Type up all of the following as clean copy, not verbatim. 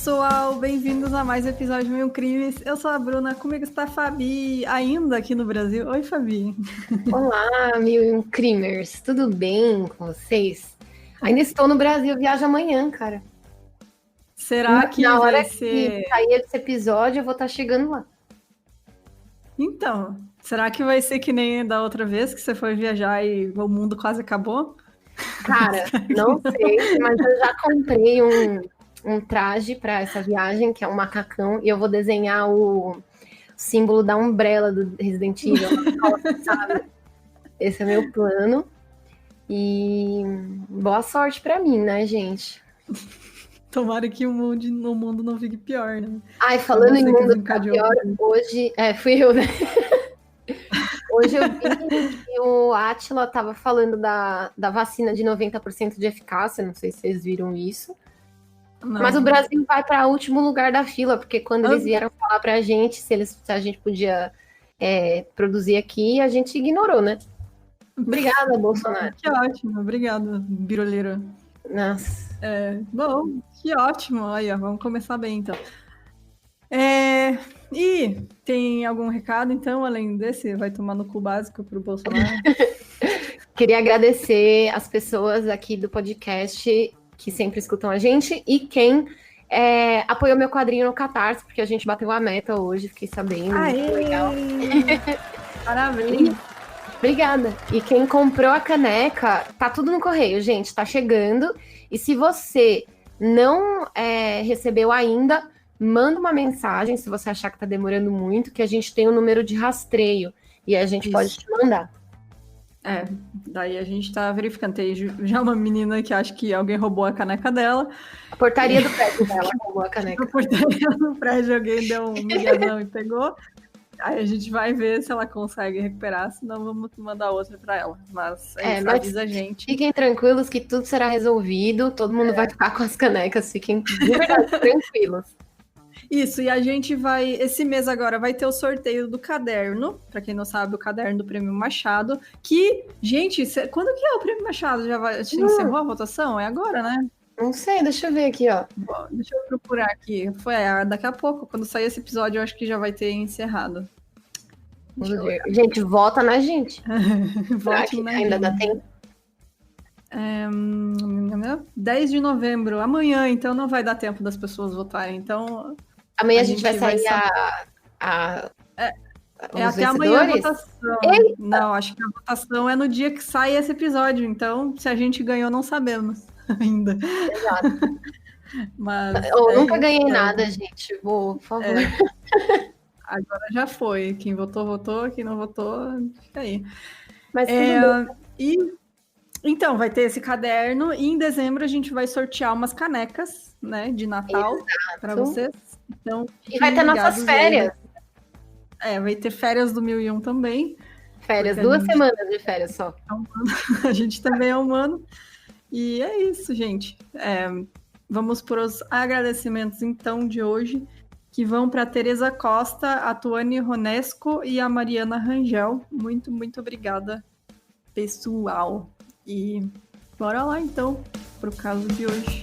pessoal, bem-vindos a mais um episódio de Mil Crimes. Eu sou a Bruna, comigo está a Fabi, ainda aqui no Brasil. Oi, Fabi. Olá, Mil Crimers, tudo bem com vocês? Ainda estou no Brasil, viajo amanhã, cara. Será que na hora vai ser... que sair esse episódio, eu vou estar chegando lá. Então, será que vai ser que nem da outra vez que você foi viajar e o mundo quase acabou? Cara, não sei, mas eu já comprei um traje para essa viagem, que é um macacão, e eu vou desenhar o símbolo da Umbrella do Resident Evil, sabe? Esse é meu plano. E boa sorte para mim, né, gente? Tomara que o mundo não fique pior, né? Ai, falando em mundo ficar pior, hoje... fui eu, né? Hoje eu vi que o Átila estava falando da vacina de 90% de eficácia, não sei se vocês viram isso. Não. Mas o Brasil vai para o último lugar da fila, porque quando eles vieram falar para a gente se a gente podia produzir aqui, a gente ignorou, né? Obrigada, Bolsonaro. Que ótimo, obrigada, biroleira. Nossa. Bom, que ótimo. Aí, ó, vamos começar bem, então. E tem algum recado, então, além desse? Vai tomar no cu básico pro Bolsonaro? Queria agradecer as pessoas aqui do podcast que sempre escutam a gente e quem apoiou meu quadrinho no Catarse, porque a gente bateu a meta hoje, fiquei sabendo. Aê! Muito legal. Parabéns! Obrigada. E quem comprou a caneca, tá tudo no correio, gente, tá chegando. E se você não recebeu ainda, manda uma mensagem se você achar que tá demorando muito, que a gente tem um número de rastreio e a gente pode te mandar. Daí a gente tá verificando. Tem já uma menina que acha que alguém roubou a caneca dela. A portaria do prédio dela roubou a caneca. A portaria do prédio, alguém deu um miguezão e pegou. Aí a gente vai ver se ela consegue recuperar, senão vamos mandar outra para ela. Mas avisa a gente. Fiquem tranquilos que tudo será resolvido, todo mundo vai ficar com as canecas, fiquem de verdade tranquilos. Isso, e a gente vai, esse mês agora, vai ter o sorteio do caderno, para quem não sabe, o caderno do Prêmio Machado, que, gente, quando que é o Prêmio Machado? Já encerrou a votação? É agora, né? Não sei, deixa eu ver aqui, ó. Bom, deixa eu procurar aqui. Daqui a pouco, quando sair esse episódio, eu acho que já vai ter encerrado. Gente, vota na gente. Vote na ainda gente. Dá tempo. 10 de novembro, amanhã, então não vai dar tempo das pessoas votarem. Então, amanhã a gente vai sair até amanhã a votação. Eita! Não, acho que a votação é no dia que sai esse episódio. Então, se a gente ganhou, não sabemos ainda. Exato. Mas, eu nunca ganhei nada, gente. Por favor. Agora já foi. Quem votou, votou. Quem não votou, fica aí. Mas tudo bem. Então, vai ter esse caderno e em dezembro a gente vai sortear umas canecas, né, de Natal para vocês. Então, e vai ter nossas férias. Vai ter férias do 1001 também. Férias, 2 semanas de férias só. A gente também é humano. E é isso, gente. Vamos para os agradecimentos, então, de hoje, que vão para a Tereza Costa, a Tuane Ronesco e a Mariana Rangel. Muito, muito obrigada, pessoal. E bora lá, então, para o caso de hoje.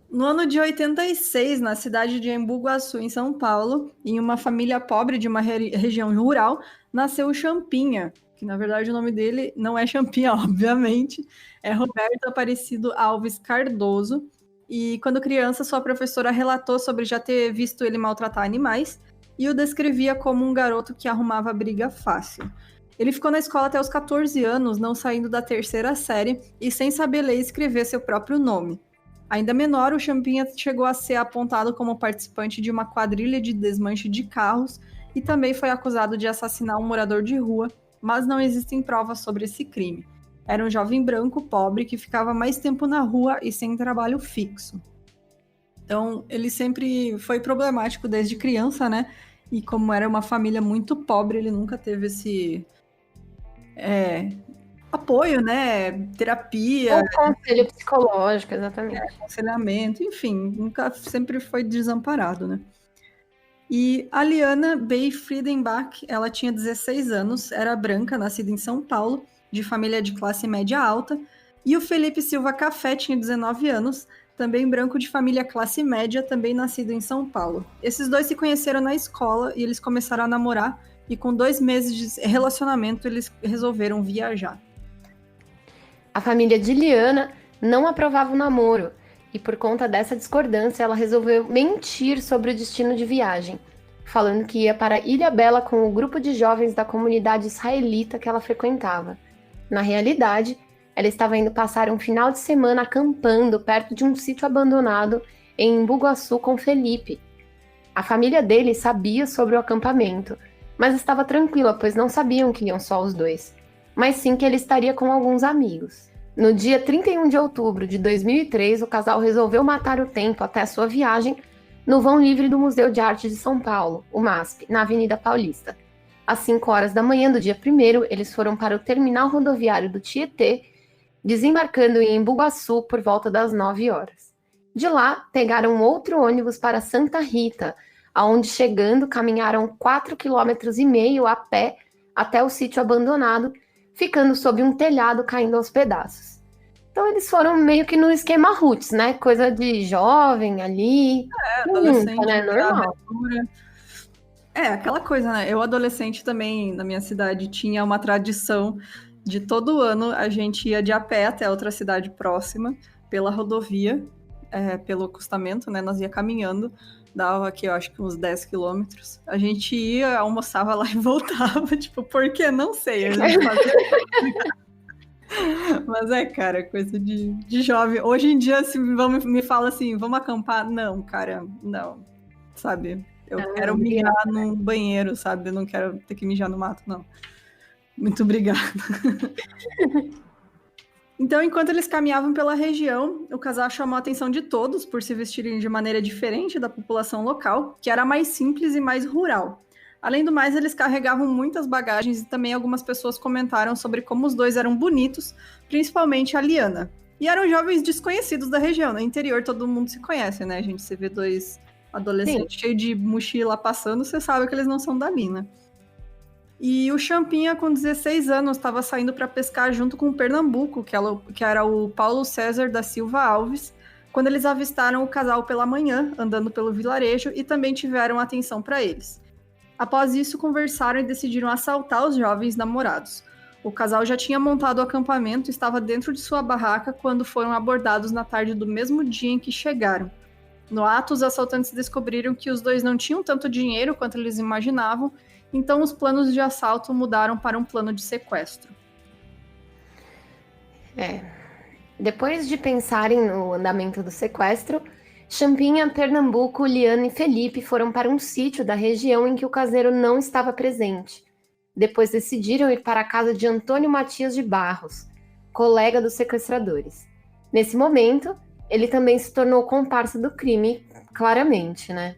No ano de 86, na cidade de Embu Guaçu, em São Paulo, em uma família pobre de uma região rural, nasceu o Champinha, que na verdade o nome dele não é Champinha, obviamente, é Roberto Aparecido Alves Cardoso. E quando criança, sua professora relatou sobre já ter visto ele maltratar animais e o descrevia como um garoto que arrumava briga fácil. Ele ficou na escola até os 14 anos, não saindo da 3ª série e sem saber ler e escrever seu próprio nome. Ainda menor, o Champinha chegou a ser apontado como participante de uma quadrilha de desmanche de carros e também foi acusado de assassinar um morador de rua, mas não existem provas sobre esse crime. Era um jovem branco pobre que ficava mais tempo na rua e sem trabalho fixo. Então, ele sempre foi problemático desde criança, né? E como era uma família muito pobre, ele nunca teve esse apoio, né? Terapia. Ou conselho psicológico, exatamente. Aconselhamento, enfim, sempre foi desamparado, né? E a Liana Bay Friedenbach, ela tinha 16 anos, era branca, nascida em São Paulo, de família de classe média alta, e o Felipe Silva Café tinha 19 anos, também branco de família classe média, também nascido em São Paulo. Esses dois se conheceram na escola e eles começaram a namorar, e com 2 meses de relacionamento eles resolveram viajar. A família de Liana não aprovava o namoro, e por conta dessa discordância ela resolveu mentir sobre o destino de viagem, falando que ia para Ilha Bela com o grupo de jovens da comunidade israelita que ela frequentava. Na realidade, ela estava indo passar um final de semana acampando perto de um sítio abandonado em Embu-Guaçu com Felipe. A família dele sabia sobre o acampamento, mas estava tranquila, pois não sabiam que iam só os dois, mas sim que ele estaria com alguns amigos. No dia 31 de outubro de 2003, o casal resolveu matar o tempo até sua viagem no vão livre do Museu de Arte de São Paulo, o MASP, na Avenida Paulista. Às 5 horas da manhã do dia 1º, eles foram para o terminal rodoviário do Tietê, desembarcando em Embu-Guaçu por volta das 9 horas. De lá, pegaram outro ônibus para Santa Rita, aonde chegando caminharam 4,5 km a pé até o sítio abandonado, ficando sob um telhado caindo aos pedaços. Então eles foram meio que no esquema roots, né? Coisa de jovem ali. Adolescente, né? Normal. Aquela coisa, né? Eu, adolescente, também, na minha cidade, tinha uma tradição de todo ano a gente ia de a pé até outra cidade próxima, pela rodovia, pelo acostamento, né? Nós ia caminhando, dava aqui, eu acho que uns 10 quilômetros. A gente ia, almoçava lá e voltava, tipo, por que? Não sei. A gente fazia... Mas cara, coisa de jovem. Hoje em dia, se me fala assim, vamos acampar? Não, cara, não, sabe? Eu quero mijar num banheiro, sabe? Eu não quero ter que mijar no mato, não. Muito obrigada. Então, enquanto eles caminhavam pela região, o casal chamou a atenção de todos por se vestirem de maneira diferente da população local, que era mais simples e mais rural. Além do mais, eles carregavam muitas bagagens e também algumas pessoas comentaram sobre como os dois eram bonitos, principalmente a Liana. E eram jovens desconhecidos da região. No interior todo mundo se conhece, né? A gente se vê dois adolescentes cheios de mochila passando, você sabe que eles não são dali, né? E o Champinha, com 16 anos, estava saindo para pescar junto com o Pernambuco, que era o Paulo César da Silva Alves, quando eles avistaram o casal pela manhã, andando pelo vilarejo, e também tiveram atenção para eles. Após isso, conversaram e decidiram assaltar os jovens namorados. O casal já tinha montado o acampamento e estava dentro de sua barraca quando foram abordados na tarde do mesmo dia em que chegaram. No ato, os assaltantes descobriram que os dois não tinham tanto dinheiro quanto eles imaginavam, então os planos de assalto mudaram para um plano de sequestro. Depois de pensarem no andamento do sequestro, Champinha, Pernambuco, Liana e Felipe foram para um sítio da região em que o caseiro não estava presente. Depois decidiram ir para a casa de Antônio Matias de Barros, colega dos sequestradores. Nesse momento, ele também se tornou comparsa do crime, claramente, né?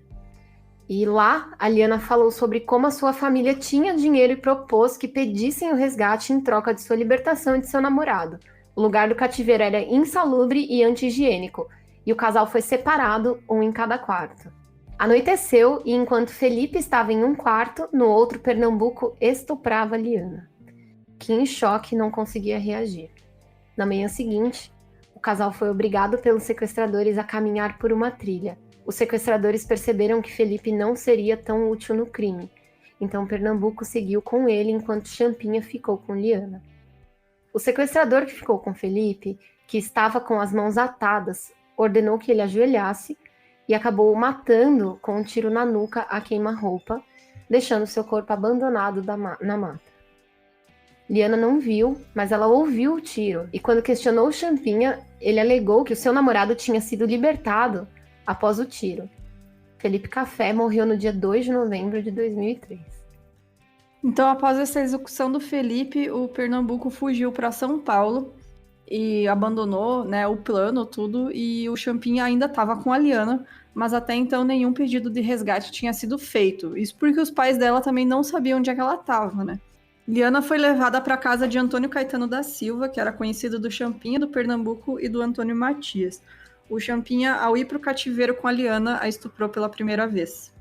E lá, a Liana falou sobre como a sua família tinha dinheiro e propôs que pedissem o resgate em troca de sua libertação e de seu namorado. O lugar do cativeiro era insalubre e anti-higiênico, e o casal foi separado, um em cada quarto. Anoiteceu e enquanto Felipe estava em um quarto, no outro Pernambuco estuprava Liana, que em choque não conseguia reagir. Na manhã seguinte, o casal foi obrigado pelos sequestradores a caminhar por uma trilha. Os sequestradores perceberam que Felipe não seria tão útil no crime, então Pernambuco seguiu com ele enquanto Champinha ficou com Liana. O sequestrador que ficou com Felipe, que estava com as mãos atadas, ordenou que ele ajoelhasse e acabou o matando com um tiro na nuca a queima-roupa, deixando seu corpo abandonado na mata. Liana não viu, mas ela ouviu o tiro, e quando questionou Champinha, ele alegou que o seu namorado tinha sido libertado após o tiro. Felipe Café morreu no dia 2 de novembro de 2003. Então, após essa execução do Felipe, o Pernambuco fugiu para São Paulo e abandonou, né, o plano, tudo, e o Champinha ainda estava com a Liana, mas até então nenhum pedido de resgate tinha sido feito. Isso porque os pais dela também não sabiam onde é que ela estava, né? Liana foi levada para a casa de Antônio Caetano da Silva, que era conhecido do Champinha, do Pernambuco e do Antônio Matias. O Champinha, ao ir para o cativeiro com a Liana, a estuprou pela primeira vez.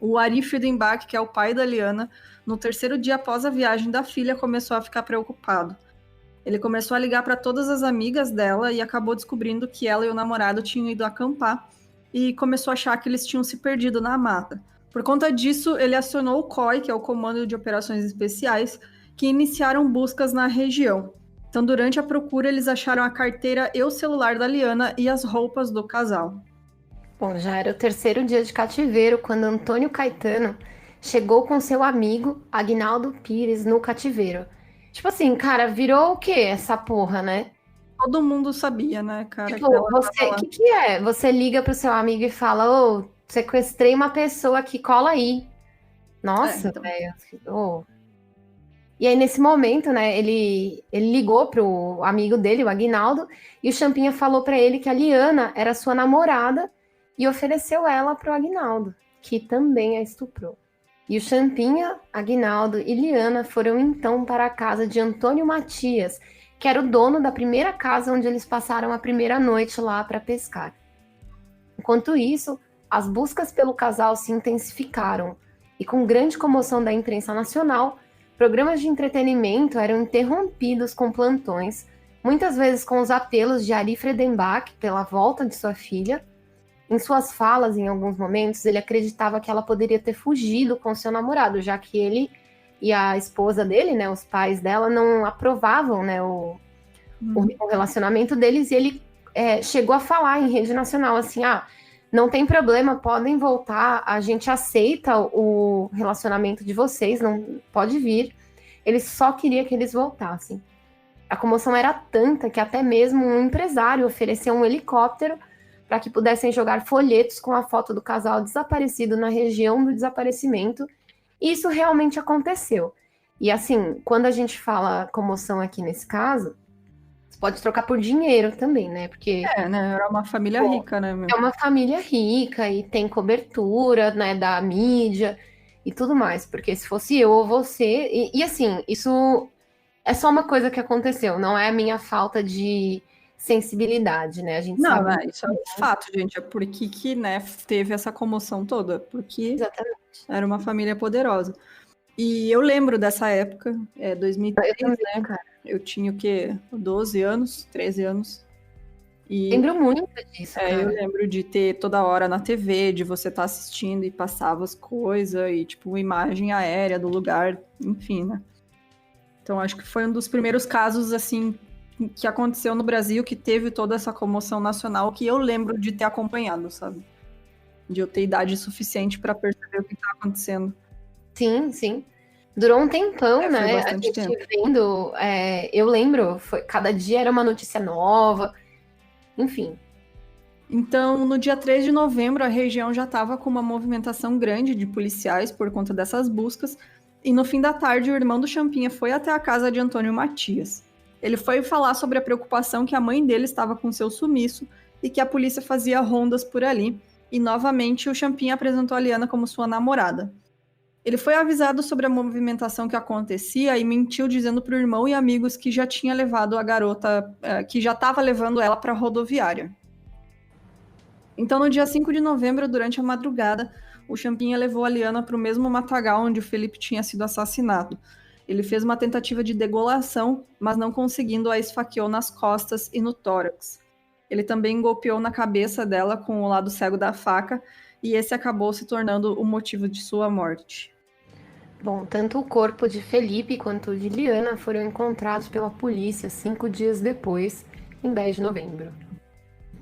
O Ari Friedenbach, que é o pai da Liana, no terceiro dia após a viagem da filha, começou a ficar preocupado. Ele começou a ligar para todas as amigas dela e acabou descobrindo que ela e o namorado tinham ido acampar e começou a achar que eles tinham se perdido na mata. Por conta disso, ele acionou o COI, que é o Comando de Operações Especiais, que iniciaram buscas na região. Então, durante a procura, eles acharam a carteira e o celular da Liana e as roupas do casal. Bom, já era o terceiro dia de cativeiro quando Antônio Caetano chegou com seu amigo Aguinaldo Pires no cativeiro. Tipo assim, cara, virou o quê essa porra, né? Todo mundo sabia, né, cara? Tipo, o que é? Você liga pro seu amigo e fala, ô, sequestrei uma pessoa aqui, cola aí. Nossa, então. velho. Oh. E aí, nesse momento, né, ele ligou pro amigo dele, o Aguinaldo, e o Champinha falou pra ele que a Liana era sua namorada e ofereceu ela pro Aguinaldo, que também a estuprou. E o Champinha, Aguinaldo e Liana foram então para a casa de Antônio Matias, que era o dono da primeira casa onde eles passaram a primeira noite lá para pescar. Enquanto isso, as buscas pelo casal se intensificaram, e com grande comoção da imprensa nacional, programas de entretenimento eram interrompidos com plantões, muitas vezes com os apelos de Ari Friedenbach pela volta de sua filha. Em suas falas, em alguns momentos, ele acreditava que ela poderia ter fugido com seu namorado, já que ele e a esposa dele, né, os pais dela, não aprovavam, né, o relacionamento deles, e ele chegou a falar em rede nacional, assim, não tem problema, podem voltar, a gente aceita o relacionamento de vocês, não pode vir. Ele só queria que eles voltassem. A comoção era tanta que até mesmo um empresário ofereceu um helicóptero para que pudessem jogar folhetos com a foto do casal desaparecido na região do desaparecimento. E isso realmente aconteceu. E assim, quando a gente fala comoção aqui nesse caso, você pode trocar por dinheiro também, né? Porque né? Era uma família rica, né? Meu? É uma família rica e tem cobertura, né, da mídia e tudo mais. Porque se fosse eu ou você... E assim, isso é só uma coisa que aconteceu. Não é a minha falta de sensibilidade, né? A gente sabe. Isso é um fato, gente. É por que, né, teve essa comoção toda. Porque Exatamente. Era uma família poderosa. E eu lembro dessa época, 2003, né? Cara. Eu tinha o quê? 12 anos, 13 anos. E, lembro muito disso, cara. Eu lembro de ter toda hora na TV, de você estar assistindo e passava as coisas, e tipo, imagem aérea do lugar, enfim, né? Então acho que foi um dos primeiros casos, assim, que aconteceu no Brasil, que teve toda essa comoção nacional, que eu lembro de ter acompanhado, sabe? De eu ter idade suficiente para perceber o que está acontecendo. Sim, sim. Durou um tempão, né? Foi bastante tempo. Vendo, eu lembro, cada dia era uma notícia nova, enfim. Então, no dia 3 de novembro, a região já estava com uma movimentação grande de policiais por conta dessas buscas, e no fim da tarde, o irmão do Champinha foi até a casa de Antônio Matias. Ele foi falar sobre a preocupação que a mãe dele estava com seu sumiço e que a polícia fazia rondas por ali, e novamente o Champinha apresentou a Liana como sua namorada. Ele foi avisado sobre a movimentação que acontecia e mentiu dizendo para o irmão e amigos que já tinha levado a garota, que já estava levando ela para a rodoviária. Então, no dia 5 de novembro, durante a madrugada, o Champinha levou a Liana para o mesmo matagal onde o Felipe tinha sido assassinado. Ele fez uma tentativa de degolação, mas não conseguindo, a esfaqueou nas costas e no tórax. Ele também golpeou na cabeça dela com o lado cego da faca, e esse acabou se tornando o motivo de sua morte. Bom, tanto o corpo de Felipe quanto o de Liana foram encontrados pela polícia 5 dias depois, em 10 de novembro.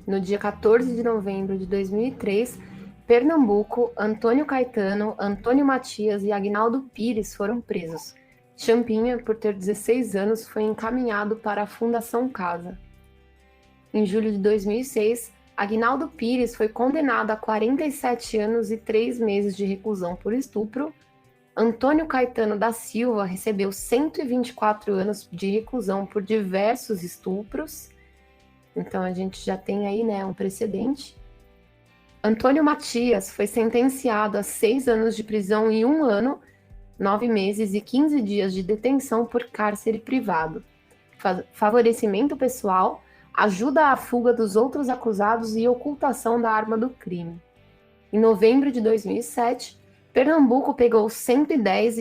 No dia 14 de novembro de 2003, Pernambuco, Antônio Caetano, Antônio Matias e Aguinaldo Pires foram presos. Champinha, por ter 16 anos, foi encaminhado para a Fundação Casa. Em julho de 2006, Aguinaldo Pires foi condenado a 47 anos e 3 meses de reclusão por estupro. Antônio Caetano da Silva recebeu 124 anos de reclusão por diversos estupros. Então a gente já tem aí, né, um precedente. Antônio Matias foi sentenciado a 6 anos de prisão e 1 ano, 9 meses e 15 dias de detenção por cárcere privado, favorecimento pessoal, ajuda à fuga dos outros acusados e ocultação da arma do crime. Em novembro de 2007, Pernambuco pegou 110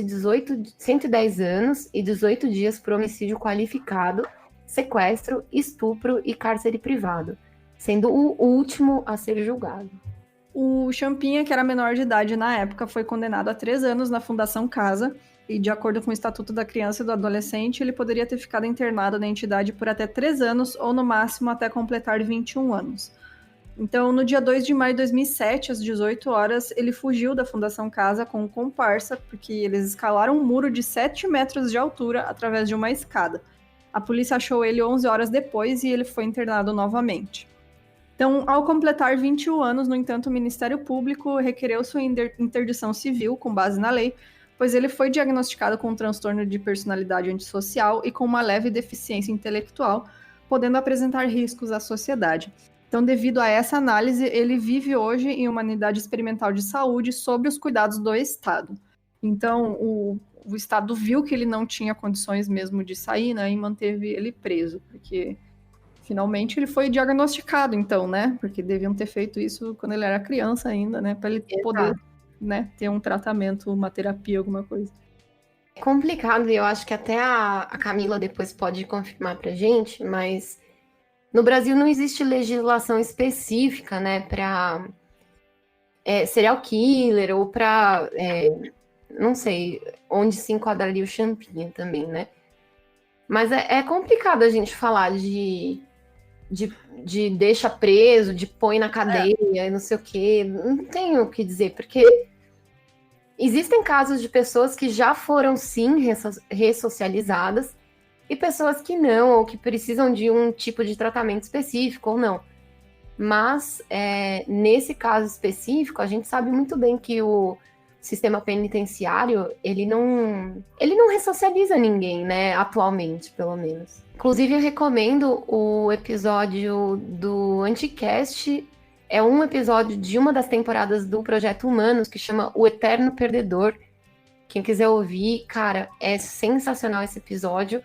anos e 18 dias por homicídio qualificado, sequestro, estupro e cárcere privado, sendo o último a ser julgado. O Champinha, que era menor de idade na época, foi condenado a 3 anos na Fundação Casa, e de acordo com o Estatuto da Criança e do Adolescente, ele poderia ter ficado internado na entidade por até 3 anos, ou no máximo até completar 21 anos. Então, no dia 2 de maio de 2007, às 18 horas, ele fugiu da Fundação Casa com um comparsa, porque eles escalaram um muro de 7 metros de altura através de uma escada. A polícia achou ele 11 horas depois e ele foi internado novamente. Então, ao completar 21 anos, no entanto, o Ministério Público requereu sua interdição civil com base na lei, pois ele foi diagnosticado com um transtorno de personalidade antissocial e com uma leve deficiência intelectual, podendo apresentar riscos à sociedade. Então, devido a essa análise, ele vive hoje em uma unidade experimental de saúde sob os cuidados do Estado. Então, o Estado viu que ele não tinha condições mesmo de sair, né, e manteve ele preso, porque finalmente ele foi diagnosticado, então, né, porque deviam ter feito isso quando ele era criança ainda, né, para ele poder, né, ter um tratamento, uma terapia, alguma coisa. É complicado, e eu acho que até a Camila depois pode confirmar pra gente, mas no Brasil não existe legislação específica, né, para serial killer ou para, não sei, onde se enquadraria o Champinha também, né? Mas é complicado a gente falar de deixa preso, de põe na cadeia, e não sei o quê. Não tenho o que dizer, porque existem casos de pessoas que já foram, sim, ressocializadas, e pessoas que não, ou que precisam de um tipo de tratamento específico, ou não. Mas, nesse caso específico, a gente sabe muito bem que o sistema penitenciário, ele não ressocializa ninguém, né, atualmente, pelo menos. Inclusive, eu recomendo o episódio do Anticast, é um episódio de uma das temporadas do Projeto Humanos, que chama O Eterno Perdedor. Quem quiser ouvir, cara, é sensacional esse episódio.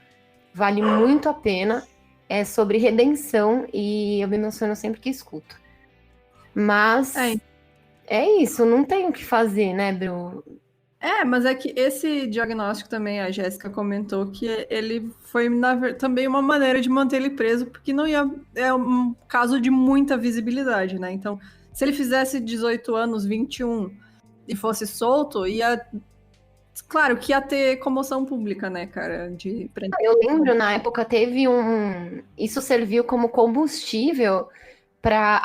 Vale muito a pena, é sobre redenção e eu me emociono sempre que escuto. Mas é isso, não tem o que fazer, né, Bru? Mas é que esse diagnóstico também, a Jéssica comentou que ele foi também uma maneira de manter ele preso, porque não ia, é um caso de muita visibilidade, né? Então, se ele fizesse 18 anos, 21 e fosse solto, claro que ia ter comoção pública, né, cara? Eu lembro, na época, teve isso serviu como combustível para...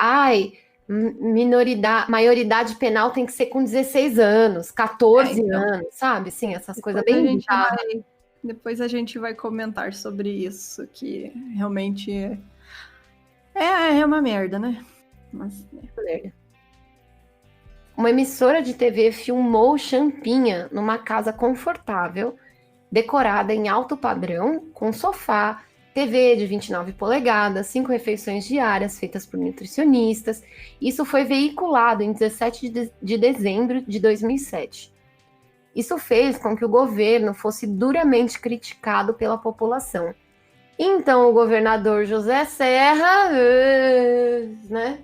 maioridade penal tem que ser com 16 anos, 14 anos, sabe? Sim, essas coisas bem... Depois a gente vai comentar sobre isso, que realmente é uma merda, né? Mas, Uma emissora de TV filmou Champinha numa casa confortável, decorada em alto padrão, com sofá, TV de 29 polegadas, 5 refeições diárias feitas por nutricionistas. Isso foi veiculado em 17 de dezembro de 2007. Isso fez com que o governo fosse duramente criticado pela população. Então, o governador José Serra, né,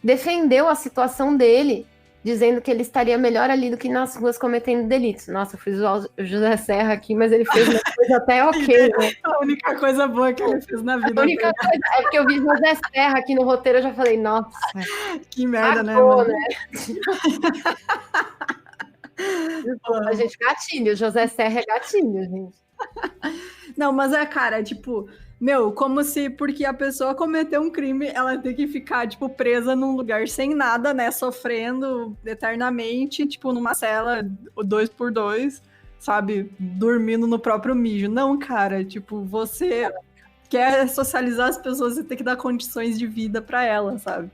defendeu a situação dele, dizendo que ele estaria melhor ali do que nas ruas cometendo delitos. Nossa, eu fiz o José Serra aqui, mas ele fez uma coisa até ok, né? A única coisa boa que ele fez na vida. A única coisa é porque eu vi José Serra aqui no roteiro, eu já falei, nossa. Que merda, marcou, né? A gente, gatilho. José Serra é gatilho, gente. Não, mas cara, tipo... como se, porque a pessoa cometeu um crime, ela tem que ficar, tipo, presa num lugar sem nada, né? Sofrendo eternamente, tipo, numa cela 2x2, sabe? Dormindo no próprio mijo. Não, cara, tipo, você quer socializar as pessoas, você tem que dar condições de vida pra elas, sabe?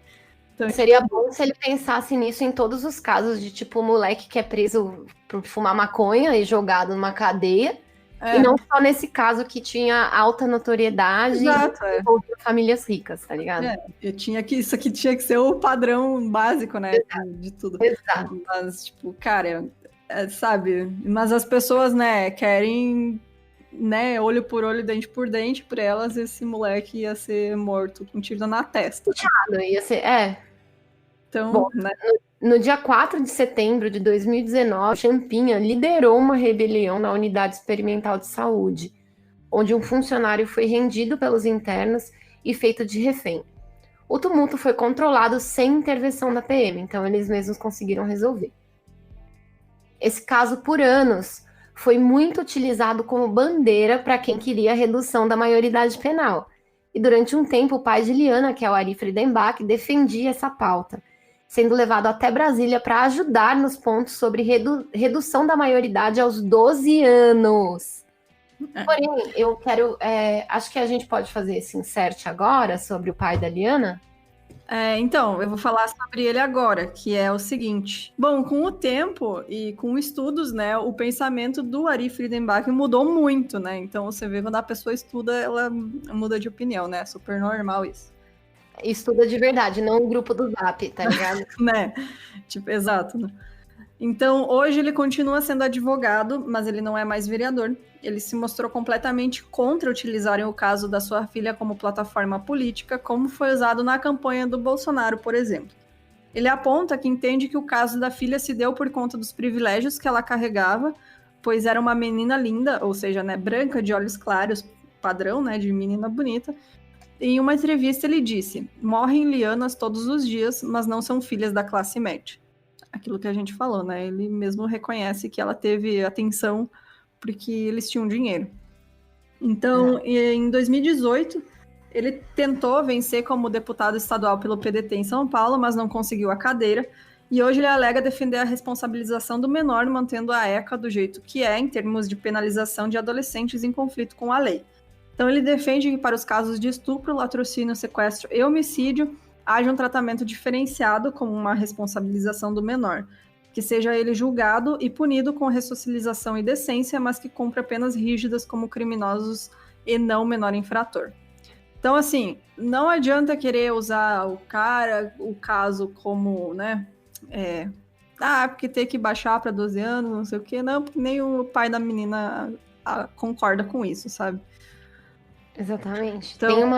Então, seria bom se ele pensasse nisso em todos os casos de, tipo, o moleque que é preso por fumar maconha e jogado numa cadeia. E não só nesse caso que tinha alta notoriedade ou famílias ricas, tá ligado? Isso aqui tinha que ser o padrão básico, né? De tudo. Exato. Mas, tipo, cara, sabe? Mas as pessoas, né, querem, né, olho por olho, dente por dente, por elas, esse moleque ia ser morto com um tiro na testa. Ia ser, Então, bom, né? No dia 4 de setembro de 2019, Champinha liderou uma rebelião na Unidade Experimental de Saúde, onde um funcionário foi rendido pelos internos e feito de refém. O tumulto foi controlado sem intervenção da PM, então eles mesmos conseguiram resolver. Esse caso, por anos, foi muito utilizado como bandeira para quem queria a redução da maioridade penal. E durante um tempo, o pai de Liana, que é o Ari Friedenbach, defendia essa pauta, sendo levado até Brasília para ajudar nos pontos sobre redução da maioridade aos 12 anos. Porém, eu quero... acho que a gente pode fazer esse insert agora sobre o pai da Liana. Então, eu vou falar sobre ele agora, que é o seguinte. Bom, com o tempo e com estudos, né, o pensamento do Ari Friedenbach mudou muito, né? Então, você vê quando a pessoa estuda, ela muda de opinião, né? É super normal isso. Estuda de verdade, não o grupo do Zap, tá ligado? Né? Tipo, exato, né? Então, hoje ele continua sendo advogado, mas ele não é mais vereador. Ele se mostrou completamente contra utilizarem o caso da sua filha como plataforma política, como foi usado na campanha do Bolsonaro, por exemplo. Ele aponta que entende que o caso da filha se deu por conta dos privilégios que ela carregava, pois era uma menina linda, ou seja, né, branca, de olhos claros, padrão, né, de menina bonita. Em uma entrevista ele disse: morrem lianas todos os dias, mas não são filhas da classe média. Aquilo que a gente falou, né? Ele mesmo reconhece que ela teve atenção porque eles tinham dinheiro. Então, em 2018, ele tentou vencer como deputado estadual pelo PDT em São Paulo, mas não conseguiu a cadeira. E hoje ele alega defender a responsabilização do menor, mantendo a ECA do jeito que é, em termos de penalização de adolescentes em conflito com a lei. Então, ele defende que para os casos de estupro, latrocínio, sequestro e homicídio, haja um tratamento diferenciado como uma responsabilização do menor, que seja ele julgado e punido com ressocialização e decência, mas que cumpra penas rígidas como criminosos e não menor infrator. Então, assim, não adianta querer usar o caso como, né, porque tem que baixar para 12 anos, não sei o quê, não, porque nem o pai da menina concorda com isso, sabe? Exatamente. Então,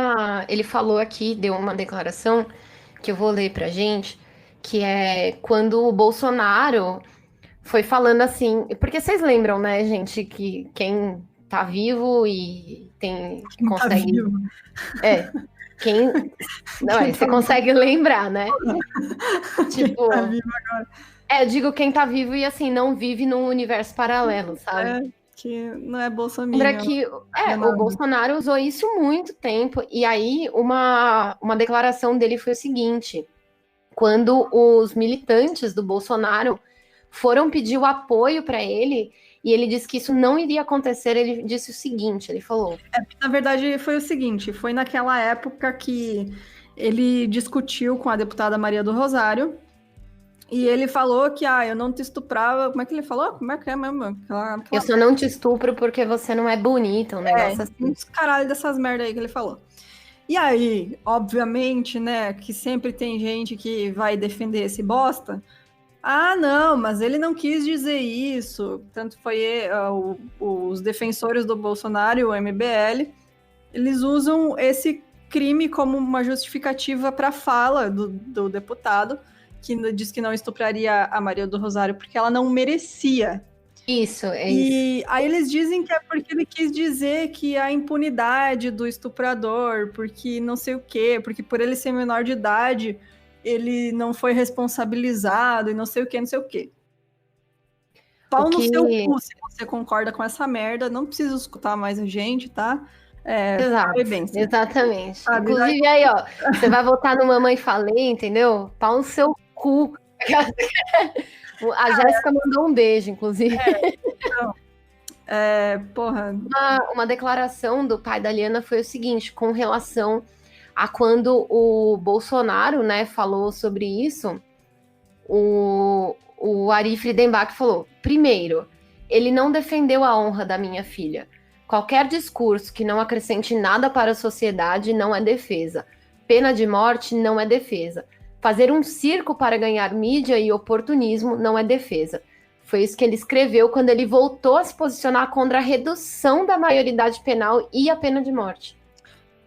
ele falou aqui, deu uma declaração que eu vou ler pra gente, que é quando o Bolsonaro foi falando assim, porque vocês lembram, né, gente, que quem tá vivo e consegue... você consegue lembrar, né? Tipo... Quem tá vivo agora. Eu digo quem tá vivo e, assim, não vive num universo paralelo, sabe? Que não é Bolsonaro. Lembra que o Bolsonaro usou isso muito tempo, e aí uma declaração dele foi o seguinte: quando os militantes do Bolsonaro foram pedir o apoio para ele, e ele disse que isso não iria acontecer, ele disse o seguinte, ele falou... Na verdade, foi o seguinte, foi naquela época que ele discutiu com a deputada Maria do Rosário, e ele falou que, eu não te estuprava... Como é que ele falou? Como é que é mesmo? Eu só não te estupro porque você não é bonita, um negócio assim. Muitos caralho dessas merda aí que ele falou. E aí, obviamente, né, que sempre tem gente que vai defender esse bosta. Não, mas ele não quis dizer isso. Tanto foi os defensores do Bolsonaro e o MBL, eles usam esse crime como uma justificativa para a fala do deputado, que diz que não estupraria a Maria do Rosário porque ela não merecia. Isso, E aí eles dizem que é porque ele quis dizer que a impunidade do estuprador, porque não sei o quê, porque por ele ser menor de idade, ele não foi responsabilizado e não sei o quê. Pau no seu cu, se você concorda com essa merda, não precisa escutar mais a gente, tá? Exato, bem, exatamente. Inclusive aí, você vai votar no Mamãe Falei, entendeu? Pau no seu cu. A Jéssica mandou um beijo, inclusive. Porra. Uma declaração do pai da Liana foi o seguinte, com relação a quando o Bolsonaro, né, falou sobre isso, o Ari Friedenbach falou: primeiro, ele não defendeu a honra da minha filha. Qualquer discurso que não acrescente nada para a sociedade não é defesa. Pena de morte não é defesa. Fazer um circo para ganhar mídia e oportunismo não é defesa. Foi isso que ele escreveu quando ele voltou a se posicionar contra a redução da maioridade penal e a pena de morte.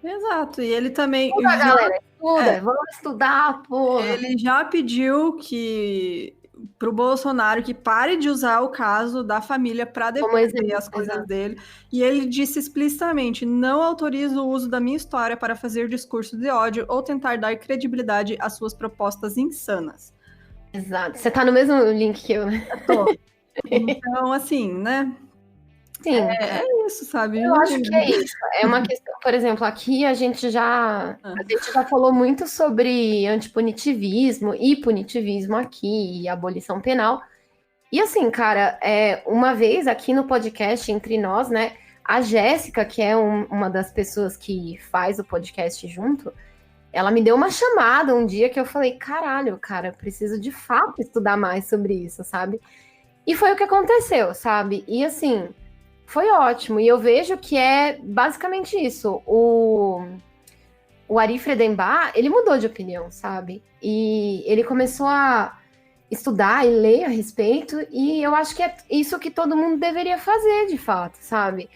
Exato, e ele também Estuda, galera, estuda, vamos estudar, porra. Ele já pediu que pro Bolsonaro que pare de usar o caso da família para defender as coisas dele. E ele disse explicitamente: não autorizo o uso da minha história para fazer discurso de ódio ou tentar dar credibilidade às suas propostas insanas. Exato. Você tá no mesmo link que eu, né? Tô. Então, assim, né? Sim. É isso, sabe? Eu acho que é isso. É uma questão, por exemplo, aqui a gente já falou muito sobre antipunitivismo e punitivismo aqui, e abolição penal. E assim, cara, uma vez aqui no podcast, entre nós, né, a Jéssica, que é uma das pessoas que faz o podcast junto, ela me deu uma chamada um dia que eu falei, caralho, cara, preciso de fato estudar mais sobre isso, sabe? E foi o que aconteceu, sabe? E assim, foi ótimo. E eu vejo que é basicamente isso. O Ari Fredenbach, ele mudou de opinião, sabe? E ele começou a estudar e ler a respeito, e eu acho que é isso que todo mundo deveria fazer, de fato, sabe?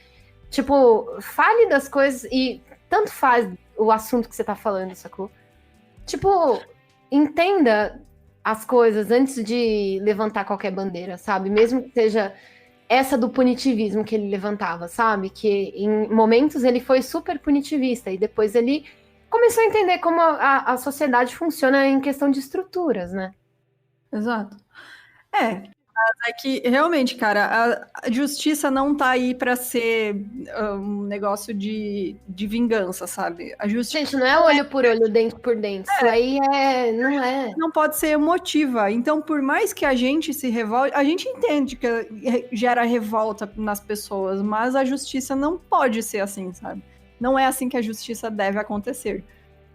Tipo, fale das coisas, e tanto faz o assunto que você tá falando, sacou? Tipo, entenda as coisas antes de levantar qualquer bandeira, sabe? Mesmo que seja essa do punitivismo que ele levantava, sabe? Que em momentos ele foi super punitivista, e depois ele começou a entender como a sociedade funciona em questão de estruturas, né? Exato. Mas é que realmente, cara, a justiça não tá aí para ser um negócio de vingança, sabe? A justiça Gente, não é olho por olho, dente por dente. Isso aí não é. Não pode ser emotiva. Então, por mais que a gente se revolte, a gente entende que gera revolta nas pessoas, mas a justiça não pode ser assim, sabe? Não é assim que a justiça deve acontecer.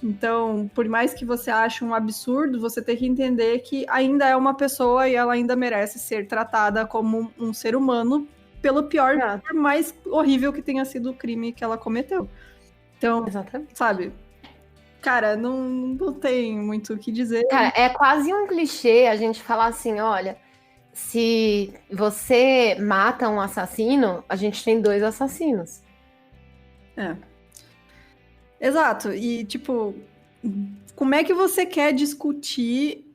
Então, por mais que você ache um absurdo, você tem que entender que ainda é uma pessoa e ela ainda merece ser tratada como um ser humano, pelo pior, por mais horrível que tenha sido o crime que ela cometeu. Então, exatamente, sabe? Cara, não tem muito o que dizer. Cara, é quase um clichê a gente falar assim, olha, se você mata um assassino, a gente tem 2 assassinos. Exato. E, tipo, como é que você quer discutir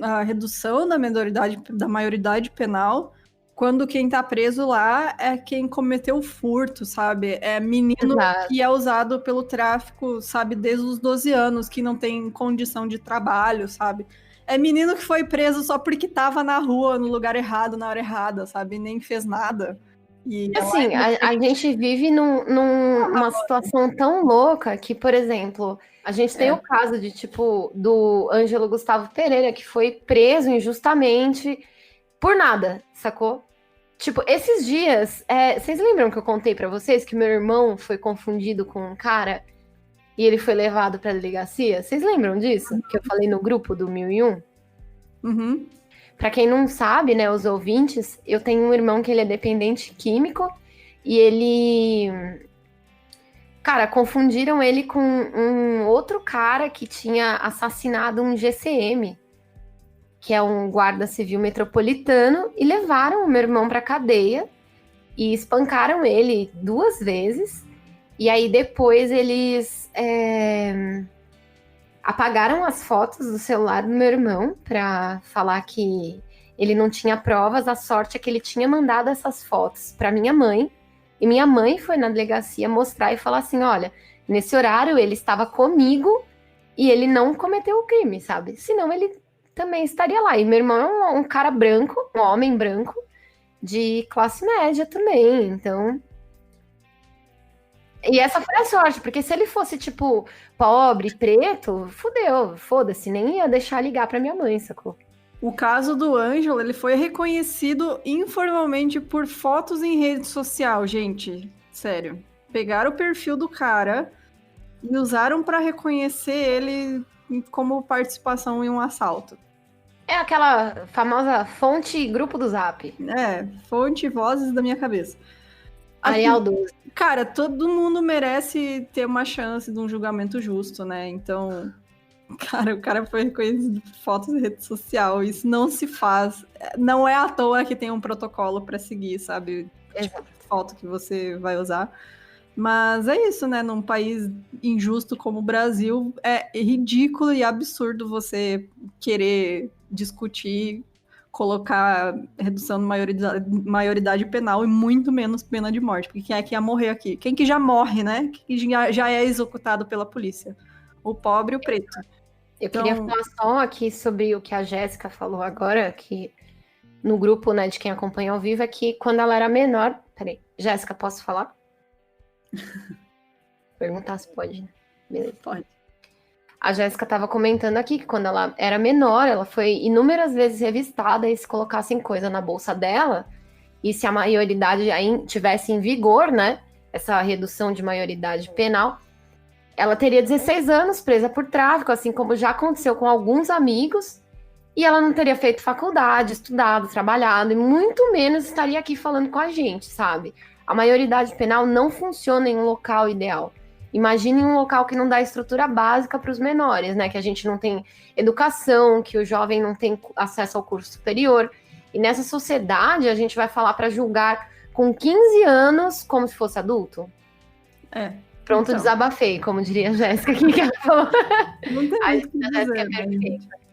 a redução da maioridade penal quando quem tá preso lá é quem cometeu o furto, sabe? É menino que é usado pelo tráfico, sabe, desde os 12 anos, que não tem condição de trabalho, sabe? É menino que foi preso só porque tava na rua, no lugar errado, na hora errada, sabe? Nem fez nada. E assim, a gente vive numa situação tão louca que, por exemplo, a gente tem o caso de, tipo, do Ângelo Gustavo Pereira, que foi preso injustamente por nada, sacou? Tipo, esses dias, vocês lembram que eu contei pra vocês que meu irmão foi confundido com um cara e ele foi levado pra delegacia? Vocês lembram disso? Que eu falei no grupo do 1001? Uhum. Para quem não sabe, né, os ouvintes, eu tenho um irmão que ele é dependente químico e ele... Cara, confundiram ele com um outro cara que tinha assassinado um GCM, que é um guarda civil metropolitano, e levaram o meu irmão para cadeia e espancaram ele 2 vezes. E aí depois eles apagaram as fotos do celular do meu irmão para falar que ele não tinha provas. A sorte é que ele tinha mandado essas fotos para minha mãe, e minha mãe foi na delegacia mostrar e falar assim, olha, nesse horário ele estava comigo e ele não cometeu o crime, sabe? Senão ele também estaria lá. E meu irmão é um cara branco, um homem branco, de classe média também, então... E essa foi a sorte, porque se ele fosse, tipo, pobre, preto, fudeu, foda-se, nem ia deixar ligar pra minha mãe, sacou? O caso do Ângelo, ele foi reconhecido informalmente por fotos em rede social, gente. Sério. Pegaram o perfil do cara e usaram pra reconhecer ele como participação em um assalto. É aquela famosa fonte grupo do Zap. Fonte vozes da minha cabeça. Arial 12. Cara, todo mundo merece ter uma chance de um julgamento justo, né? Então, cara, o cara foi reconhecido por fotos em rede social. Isso não se faz. Não é à toa que tem um protocolo para seguir, sabe? Tipo de foto que você vai usar. Mas é isso, né? Num país injusto como o Brasil, é ridículo e absurdo você querer discutir, colocar redução de maioridade penal e muito menos pena de morte. Porque quem é que ia morrer aqui? Quem que já morre, né? Que já é executado pela polícia? O pobre e o preto. Eu queria falar só aqui sobre o que a Jéssica falou agora, que no grupo, né, de quem acompanha ao vivo, é que quando ela era menor... Peraí, Jéssica, posso falar? Perguntar se pode, né? Beleza. Pode. A Jéssica estava comentando aqui que quando ela era menor, ela foi inúmeras vezes revistada e se colocassem coisa na bolsa dela, e se a maioridade tivesse em vigor, né, essa redução de maioridade penal, ela teria 16 anos presa por tráfico, assim como já aconteceu com alguns amigos, e ela não teria feito faculdade, estudado, trabalhado, e muito menos estaria aqui falando com a gente, sabe? A maioridade penal não funciona em um local ideal. Imagine um local que não dá estrutura básica para os menores, né? Que a gente não tem educação, que o jovem não tem acesso ao curso superior. E nessa sociedade, a gente vai falar para julgar com 15 anos como se fosse adulto? Pronto, então. Desabafei, como diria a Jéssica, que ela falou. Não tem muito que dizer, é perfeita.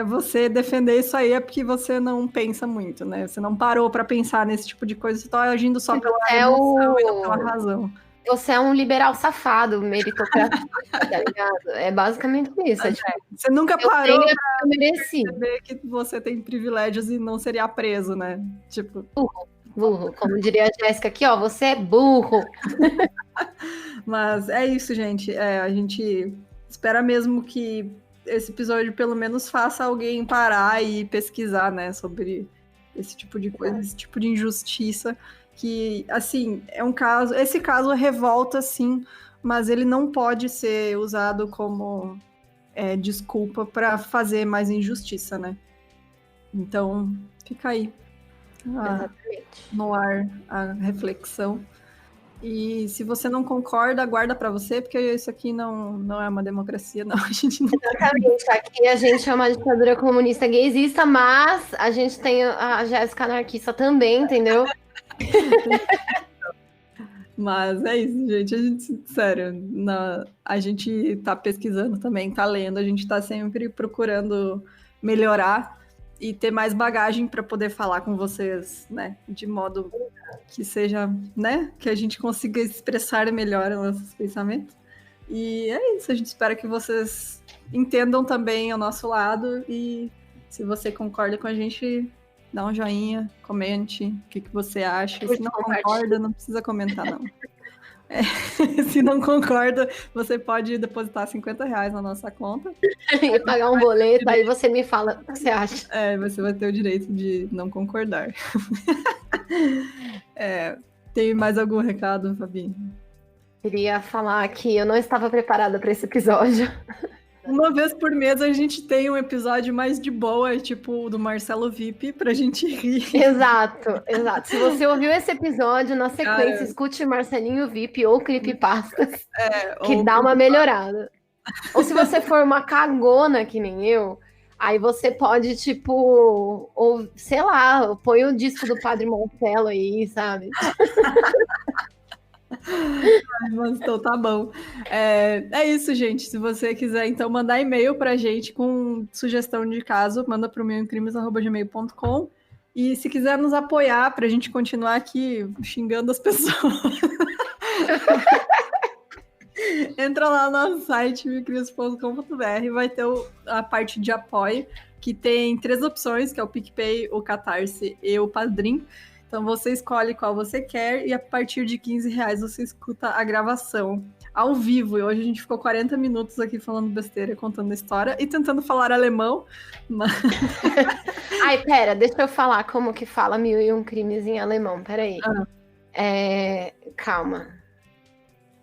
Você defender isso aí é porque você não pensa muito, né? Você não parou para pensar nesse tipo de coisa, você tá agindo só pela emoção e não pela razão. Você é um liberal safado, meritocrata, tá ligado? É basicamente isso. Você nunca parou pra perceber que você tem privilégios e não seria preso, né? Tipo... Burro. Como diria a Jéssica aqui, ó, você é burro. Mas é isso, gente. A gente espera mesmo que esse episódio pelo menos faça alguém parar e pesquisar, né, sobre esse tipo de coisa, esse tipo de injustiça, que, assim, é um caso... Esse caso revolta, sim, mas ele não pode ser usado como desculpa para fazer mais injustiça, né? Então, fica aí no ar a reflexão. E se você não concorda, guarda para você, porque isso aqui não é uma democracia, não. A gente não... Exatamente. Aqui a gente é uma ditadura comunista gaysista, mas a gente tem a Jéssica anarquista também, entendeu? Mas é isso, gente. Sério, a gente tá pesquisando também, tá lendo, a gente tá sempre procurando melhorar e ter mais bagagem para poder falar com vocês, né? De modo que seja, né? Que a gente consiga expressar melhor os nossos pensamentos. E é isso, a gente espera que vocês entendam também o nosso lado e se você concorda com a gente, dá um joinha, comente o que você acha. Se não concorda, não precisa comentar, não. Se não concorda, você pode depositar R$50 na nossa conta. E pagar um boleto, aí você me fala o que você acha. Você vai ter o direito de não concordar. Tem mais algum recado, Fabi? Queria falar que eu não estava preparada para esse episódio. Uma vez por mês a gente tem um episódio mais de boa, tipo o do Marcelo VIP, pra gente rir. Exato. Se você ouviu esse episódio, na sequência, escute Marcelinho VIP ou Creepypastas, que dá uma melhorada. Ou se você for uma cagona que nem eu, aí você pode, tipo, ou sei lá, põe o disco do Padre Marcelo aí, sabe? Mas então tá bom. É isso, gente. Se você quiser, então, mandar e-mail pra gente com sugestão de caso, manda pro meuincrimes@gmail.com. E se quiser nos apoiar pra gente continuar aqui xingando as pessoas, entra lá no nosso site, meuincrimes.com.br, vai ter a parte de apoio, que tem 3 opções, que é o PicPay, o Catarse e o Padrim. Então você escolhe qual você quer e a partir de R$15 você escuta a gravação ao vivo. E hoje a gente ficou 40 minutos aqui falando besteira, contando a história e tentando falar alemão. Mas... Ai, pera, deixa eu falar como que fala 1001 crimes em alemão, peraí. Calma.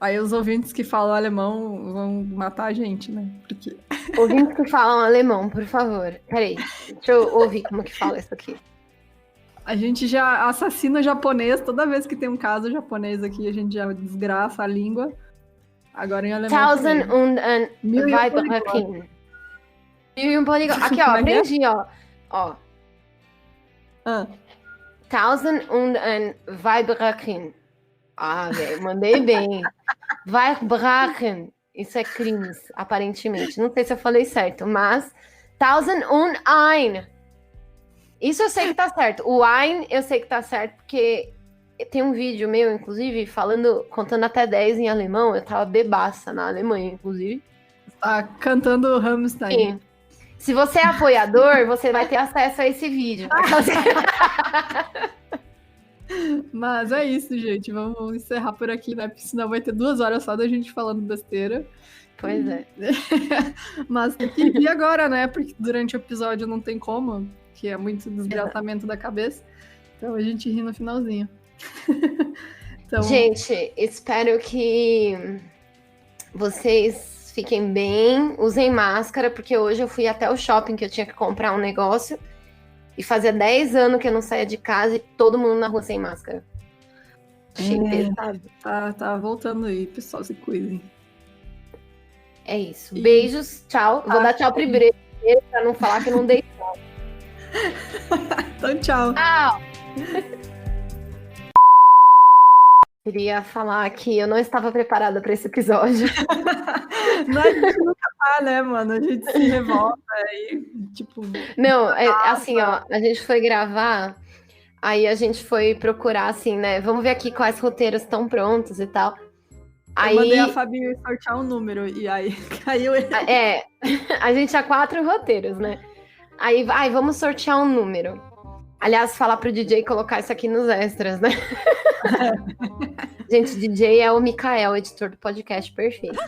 Aí os ouvintes que falam alemão vão matar a gente, né? Porque... Ouvintes que falam alemão, por favor. Peraí, deixa eu ouvir como que fala isso aqui. A gente já assassina japonês, toda vez que tem um caso japonês aqui, a gente já desgraça a língua. Agora em alemão 1001 Weibrechen. 1001 poligon. Aqui, ó, aprendi, ó. 1001 Weibrechen. Ah, velho, mandei bem. Weihbrachen. Isso é crimes, aparentemente. Não sei se eu falei certo, mas 1001. Isso eu sei que tá certo. O Ein eu sei que tá certo, porque tem um vídeo meu, inclusive, contando até 10 em alemão. Eu tava bebaça na Alemanha, inclusive. Tá cantando Rammstein. Sim. Se você é apoiador, você vai ter acesso a esse vídeo. Mas é isso, gente. Vamos encerrar por aqui, né? Porque senão vai ter 2 horas só da gente falando besteira. Pois é. Mas tem que ir agora, né? Porque durante o episódio não tem como, que é muito desgraçamento da cabeça. Então a gente ri no finalzinho. Então... Gente, espero que vocês fiquem bem, usem máscara, porque hoje eu fui até o shopping que eu tinha que comprar um negócio e fazia 10 anos que eu não saía de casa e todo mundo na rua sem máscara. Achei pesado. Tá voltando aí, pessoal, se cuidem. É isso. Beijos, tchau. Vou dar tchau primeiro, pra não falar que eu não dei tchau. Então, tchau. Tchau. Queria falar que eu não estava preparada para esse episódio. Não, a gente nunca tá, né, mano? A gente se revolta aí, tipo... Não, assim, ó, a gente foi gravar, aí a gente foi procurar, assim, né? Vamos ver aqui quais roteiros estão prontos e tal. Eu mandei a Fabi sortear um número, e aí caiu ele. A gente tinha 4 roteiros, né? Aí, vamos sortear um número. Aliás, falar pro DJ colocar isso aqui nos extras, né? Gente, DJ é o Mikael, editor do podcast, perfeito.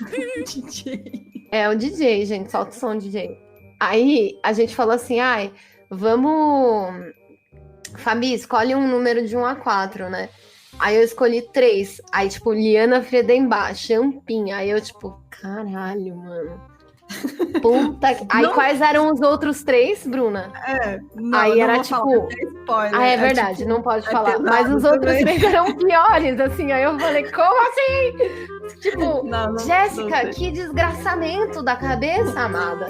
DJ. É o DJ, gente, solta o som, DJ. Aí, a gente falou assim, vamos... Fabi, escolhe um número de 1 a 4, né? Aí eu escolhi 3. Aí, tipo, Liana Fredenbach, Champinha. Aí eu, tipo, caralho, mano. Puta que... Aí quais eram os outros 3, Bruna? Não, aí não era vou tipo. Falar, é verdade, tipo, não pode falar. pesado, mas os outros 3 eram piores, assim. Aí eu falei, como assim? Tipo, Jéssica, que desgraçamento da cabeça, amada.